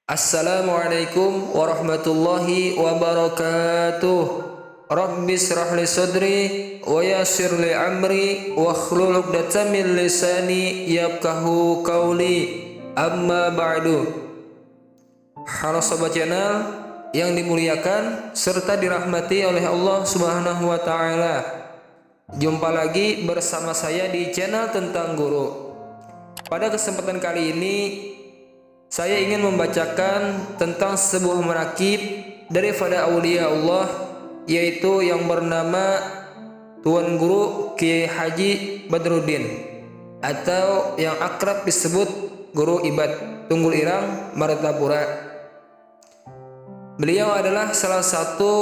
Assalamualaikum warahmatullahi wabarakatuh. Rabbi shrah li sadri wa yassir li amri wa hlul 'uqdatam min lisani yafqahu qawli. Amma ba'du. Halo sobat channel yang dimuliakan serta dirahmati oleh Allah Subhanahu wa taala. Jumpa lagi bersama saya di channel tentang guru. Pada kesempatan kali ini saya ingin membacakan tentang sebuah manaqib daripada aulia Allah, yaitu yang bernama Tuan Guru Kiai Haji Badruddin, atau yang akrab disebut Guru Ibad, Tunggul Irang, Martapura. Beliau adalah salah satu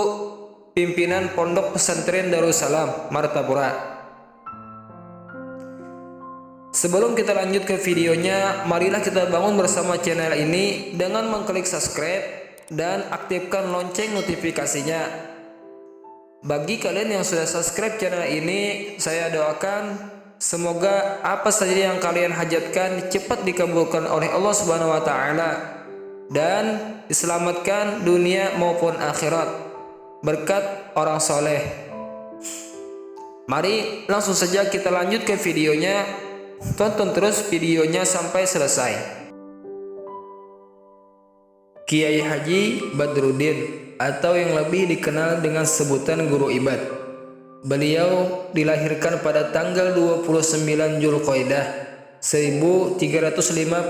pimpinan Pondok Pesantren Darussalam, Martapura. Sebelum kita lanjut ke videonya, marilah kita bangun bersama channel ini dengan mengklik subscribe dan aktifkan lonceng notifikasinya. Bagi kalian yang sudah subscribe channel ini, saya doakan semoga apa saja yang kalian hajatkan cepat dikabulkan oleh Allah Subhanahu wa taala dan diselamatkan dunia maupun akhirat berkat orang soleh. Mari langsung saja kita lanjut ke videonya. Tonton terus videonya sampai selesai. Kiai Haji Badruddin, atau yang lebih dikenal dengan sebutan Guru Ibad. Beliau dilahirkan pada tanggal 29 Zulqa'dah 1355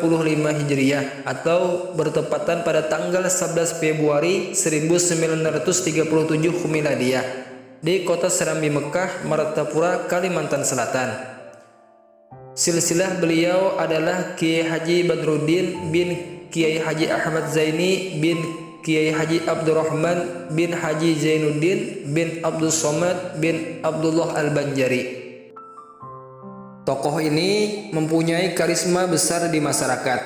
Hijriah, atau bertepatan pada tanggal 11 Februari 1937 Miladiyah di kota Serambi Mekah, Martapura, Kalimantan Selatan. Silsilah beliau adalah Kiai Haji Badruddin bin Kiai Haji Ahmad Zaini bin Kiai Haji Abdurrahman bin Haji Zainuddin bin Abdul Somad bin Abdullah Al-Banjari. Tokoh ini mempunyai karisma besar di masyarakat.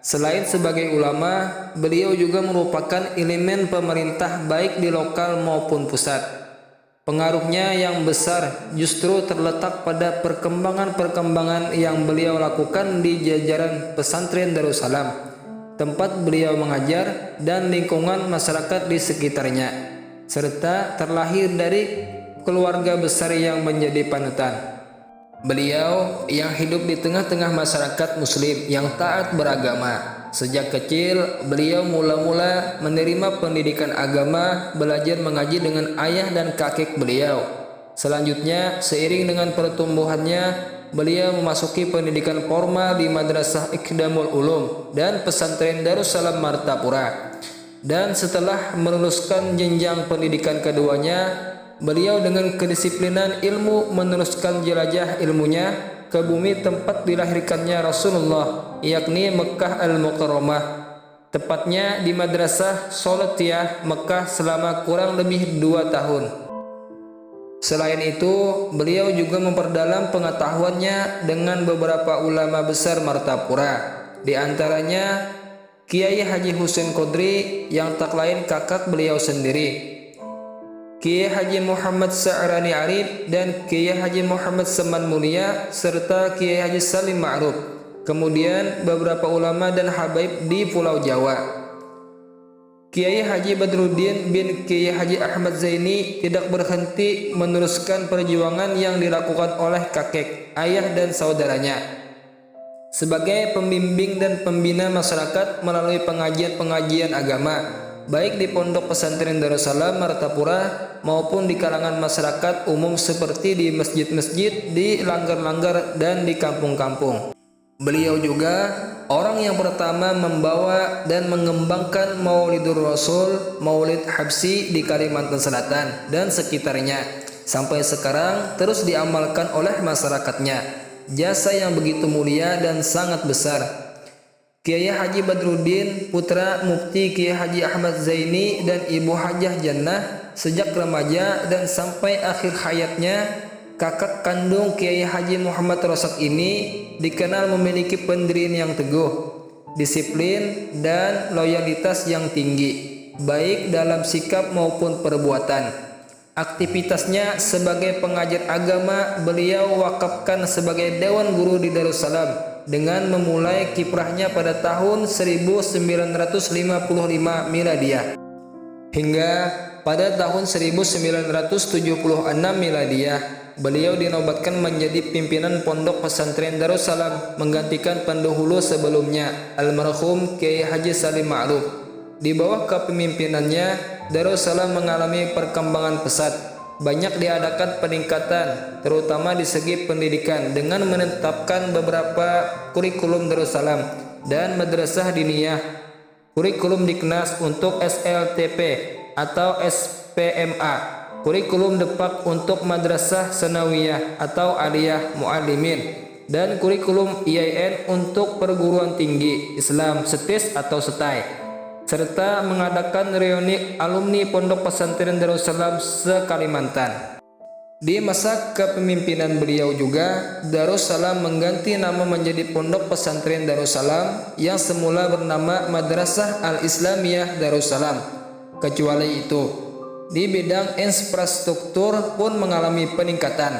Selain sebagai ulama, beliau juga merupakan elemen pemerintah baik di lokal maupun pusat. Pengaruhnya yang besar justru terletak pada perkembangan-perkembangan yang beliau lakukan di jajaran pesantren Darussalam, tempat beliau mengajar, dan lingkungan masyarakat di sekitarnya, serta terlahir dari keluarga besar yang menjadi panutan. Beliau yang hidup di tengah-tengah masyarakat muslim yang taat beragama. Sejak kecil, beliau mula-mula menerima pendidikan agama, belajar mengaji dengan ayah dan kakek beliau. Selanjutnya, seiring dengan pertumbuhannya, beliau memasuki pendidikan formal di Madrasah Iqdamul Ulum dan Pesantren Darussalam Martapura. Dan setelah meluluskan jenjang pendidikan keduanya, beliau dengan kedisiplinan ilmu meneruskan jelajah ilmunya ke bumi tempat dilahirkannya Rasulullah, yakni Mekah Al-Mukarramah, tepatnya di Madrasah Solatiyah Mekah selama kurang lebih 2 tahun. Selain itu, beliau juga memperdalam pengetahuannya dengan beberapa ulama besar Martapura, di antaranya Kiai Haji Husain Qodri yang tak lain kakak beliau sendiri, Kiai Haji Muhammad Sa'rani Arif dan Kiai Haji Muhammad Saman Mulia, serta Kiai Haji Salim Ma'ruf. Kemudian beberapa ulama dan habaib di Pulau Jawa. Kiai Haji Badruddin bin Kiai Haji Ahmad Zaini tidak berhenti meneruskan perjuangan yang dilakukan oleh kakek, ayah, dan saudaranya sebagai pembimbing dan pembina masyarakat melalui pengajian-pengajian agama, baik di Pondok Pesantren Darussalam Martapura maupun di kalangan masyarakat umum seperti di masjid-masjid, di langgar-langgar, dan di kampung-kampung. Beliau juga orang yang pertama membawa dan mengembangkan Maulidur Rasul, Maulid Habsi di Kalimantan Selatan dan sekitarnya. Sampai sekarang terus diamalkan oleh masyarakatnya. Jasa yang begitu mulia dan sangat besar. Kiai Haji Badruddin, putra Mufti Kiai Haji Ahmad Zaini dan Ibu Hajah Jannah, sejak remaja dan sampai akhir hayatnya, kakak kandung Kiai Haji Muhammad Rosak ini dikenal memiliki pendirian yang teguh, disiplin, dan loyalitas yang tinggi, baik dalam sikap maupun perbuatan. Aktivitasnya sebagai pengajar agama beliau wakafkan sebagai Dewan Guru di Darussalam dengan memulai kiprahnya pada tahun 1955 Miladiah. Hingga pada tahun 1976 Miladiah, beliau dinobatkan menjadi pimpinan Pondok Pesantren Darussalam menggantikan pendahulu sebelumnya, almarhum Kiai Haji Salim Ma'ruf. Di bawah kepemimpinannya, Darussalam mengalami perkembangan pesat. Banyak diadakan peningkatan, terutama di segi pendidikan, dengan menetapkan beberapa kurikulum Darussalam dan madrasah diniyah, kurikulum Diknas untuk SLTP atau SPMA, kurikulum Depak untuk madrasah sanawiyah atau aliyah muallimin, dan kurikulum IAIN untuk perguruan tinggi Islam SETIS atau SETAI, serta mengadakan reuni alumni Pondok Pesantren Darussalam se-Kalimantan. Di masa kepemimpinan beliau juga, Darussalam mengganti nama menjadi Pondok Pesantren Darussalam yang semula bernama Madrasah Al-Islamiyah Darussalam. Kecuali itu, di bidang infrastruktur pun mengalami peningkatan.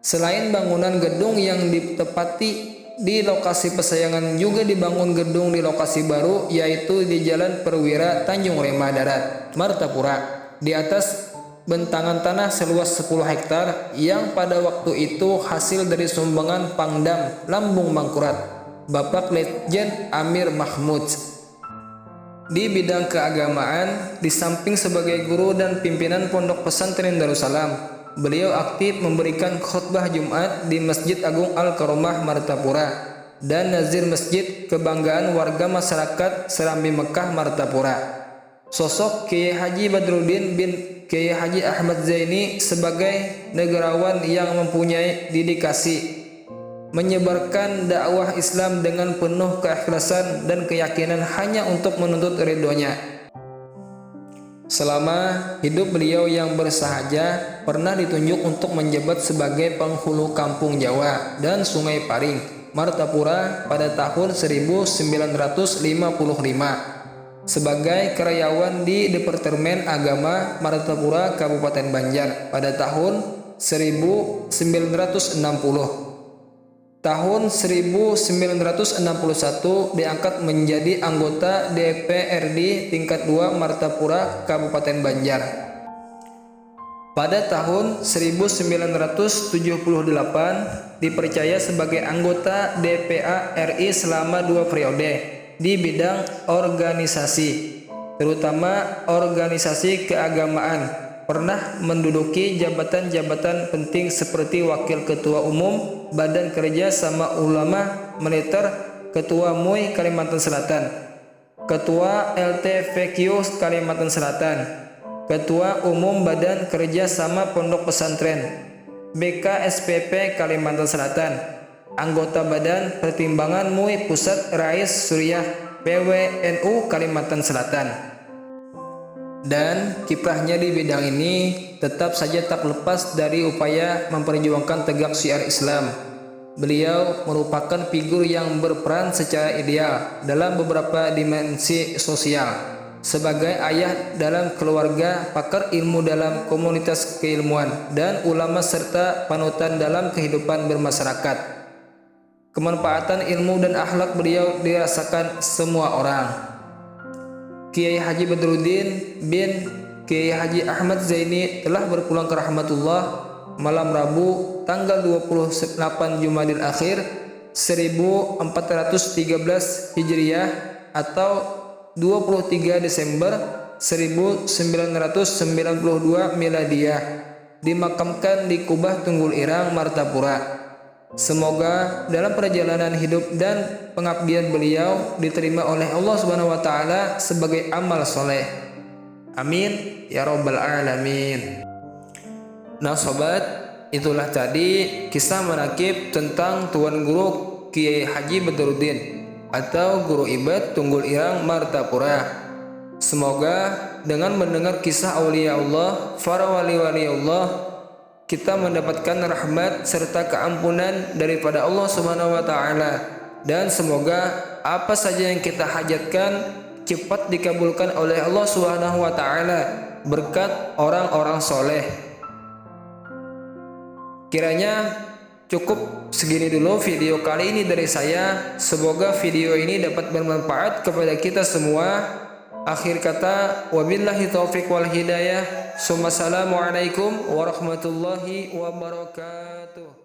Selain bangunan gedung yang ditempati di lokasi pesayangan, juga dibangun gedung di lokasi baru, yaitu di Jalan Perwira Tanjung Rema Darat, Martapura, di atas bentangan tanah seluas 10 hektar yang pada waktu itu hasil dari sumbangan Pangdam Lambung Mangkurat, Bapak Letjen Amir Mahmud. Di bidang keagamaan, di samping sebagai guru dan pimpinan Pondok Pesantren Darussalam, beliau aktif memberikan khutbah Jumat di Masjid Agung Al-Karomah Martapura dan nazir masjid kebanggaan warga masyarakat Serambi Mekah Martapura. Sosok Kiai Haji Badruddin bin Kiai Haji Ahmad Zaini sebagai negarawan yang mempunyai dedikasi menyebarkan dakwah Islam dengan penuh keikhlasan dan keyakinan hanya untuk menuntut ridhonya. Selama hidup beliau yang bersahaja, pernah ditunjuk untuk menjabat sebagai penghulu Kampung Jawa dan Sungai Paring, Martapura pada tahun 1955, sebagai karyawan di Departemen Agama Martapura Kabupaten Banjar pada tahun 1960. Tahun 1961 diangkat menjadi anggota DPRD tingkat 2 Martapura Kabupaten Banjar. Pada tahun 1978 dipercaya sebagai anggota DPA RI selama 2 periode di bidang organisasi, terutama organisasi keagamaan. Pernah menduduki jabatan-jabatan penting seperti Wakil Ketua Umum Badan Kerja Sama Ulama Militer, Ketua MUI Kalimantan Selatan, Ketua LTVQ Kalimantan Selatan, Ketua Umum Badan Kerja Sama Pondok Pesantren, BKSPP Kalimantan Selatan, anggota Badan Pertimbangan MUI Pusat Rais Suriah PWNU Kalimantan Selatan. Dan kiprahnya di bidang ini tetap saja tak lepas dari upaya memperjuangkan tegak syiar Islam. Beliau merupakan figur yang berperan secara ideal dalam beberapa dimensi sosial, sebagai ayah dalam keluarga, pakar ilmu dalam komunitas keilmuan, dan ulama serta panutan dalam kehidupan bermasyarakat. Kemanfaatan ilmu dan akhlak beliau dirasakan semua orang. Kiai Haji Badruddin bin Kiai Haji Ahmad Zaini telah berpulang ke rahmatullah malam Rabu tanggal 28 Jumadil Akhir 1413 Hijriah atau 23 Desember 1992 Miladiah, dimakamkan di Kubah Tunggul Irang, Martapura. Semoga dalam perjalanan hidup dan pengabdian beliau diterima oleh Allah Subhanahu wa taala sebagai amal soleh. Amin ya rabbal alamin. Nah sobat, itulah tadi kisah menakib tentang Tuan Guru Kiai Haji Badruddin atau Guru Ibad Tunggul Irang, Martapura. Semoga dengan mendengar kisah aulia Allah, para wali-wali Allah, kita mendapatkan rahmat serta keampunan daripada Allah Subhanahu wa taala, dan semoga apa saja yang kita hajatkan cepat dikabulkan oleh Allah Subhanahu wa taala berkat orang-orang soleh. Kiranya Cukup segini dulu video kali ini dari saya. Semoga video ini dapat bermanfaat kepada kita semua. Akhir kata, wabillahi taufiq wal hidayah. Assalamualaikum warahmatullahi wabarakatuh.